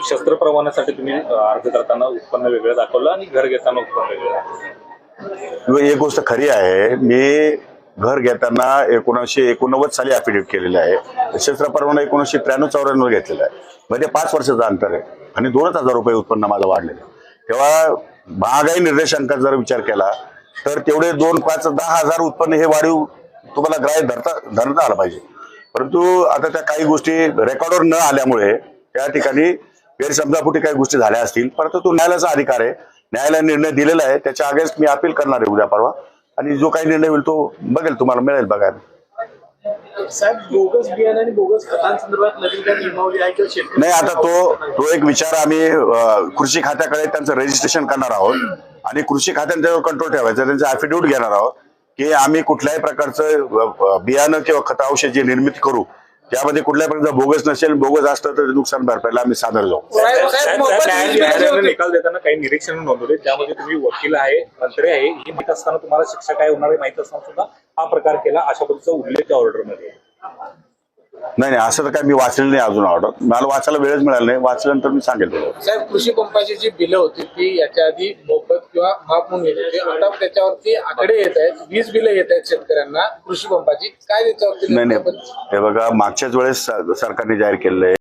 शस्त्र परवान्यासाठी तुम्ही अर्ज करताना उत्पन्न वेगळं दाखवलं आणि घर घेताना उत्पन्न वेगळं दाखवलं. एक गोष्ट खरी आहे, मी घर घेताना 1989 साली ऍफिडेव्हिट केलेलं आहे. शस्त्र परवाना 1993-94 घेतलेला आहे. म्हणजे 5 वर्षाचं अंतर आहे आणि 2,000 रुपये उत्पन्न माझं वाढलेलं आहे. तेव्हा महागाई निर्देशांकाचा जर विचार केला तर तेवढे 2, 5, 10,000 उत्पन्न हे वाढीव तुम्हाला ग्राह्य धरता आलं पाहिजे. परंतु आता त्या काही गोष्टी रेकॉर्डवर न आल्यामुळे त्या ठिकाणी गैरसमजापोटी काही गोष्टी झाल्या असतील. परंतु तो न्यायालयाचा अधिकार आहे, न्यायालयाने निर्णय दिलेला आहे. त्याच्या अगेन्स्ट मी अपील करणार आहे उद्या परवा, आणि जो काही निर्णय होईल तो बघेल, तुम्हाला मिळेल बघायला. साहेब, बोगस बियाणे आणि बोगस खतांसंदर्भात नवीन काही नियमावली आहे किंवा शेतकरी नाही, आता तो एक विचार आम्ही कृषी खात्याकडे त्यांचं रजिस्ट्रेशन करणार आहोत आणि कृषी खात्याने त्यावर कंट्रोल ठेवायचा. त्यांचं ऍफिडेव्हिट घेणार आहोत की आम्ही कुठल्याही प्रकारचं बियाणं किंवा खत औषध निर्मिती करू, त्यामध्ये कुठल्याही प्रकारचं बोगस नसेल. बोगस असतं तर नुकसान भरपाईला आम्ही सादर जाऊ. न्यायालयाने निकाल देताना काही निरीक्षण नोंदवले, त्यामध्ये तुम्ही वकील आहे, मंत्री आहे, हे माहित असताना तुम्हाला शिक्षा काय होणार आहे माहित असताना सुद्धा हा प्रकार केला, अशा पद्धतीचा उल्लेख त्या ऑर्डरमध्ये. नाही, असं तर काय मी वाचलेलं नाही अजून ऑर्डर. मला वाचायला वेळच मिळाला नाही, वाचल्यानंतर मी सांगेल तुम्हाला. साहेब, कृषी पंपाची जी बिलं होती ती याच्या आधी मोफत किंवा माफ म्हणून येत होती, आता त्याच्यावरती आकडे येत आहेत, 20 बिलं येत आहेत शेतकऱ्यांना कृषी पंपाची. काय त्याच्यावरती? नाही, हे बघा, मागच्याच वेळेस सरकारने जाहीर केलेलं आहे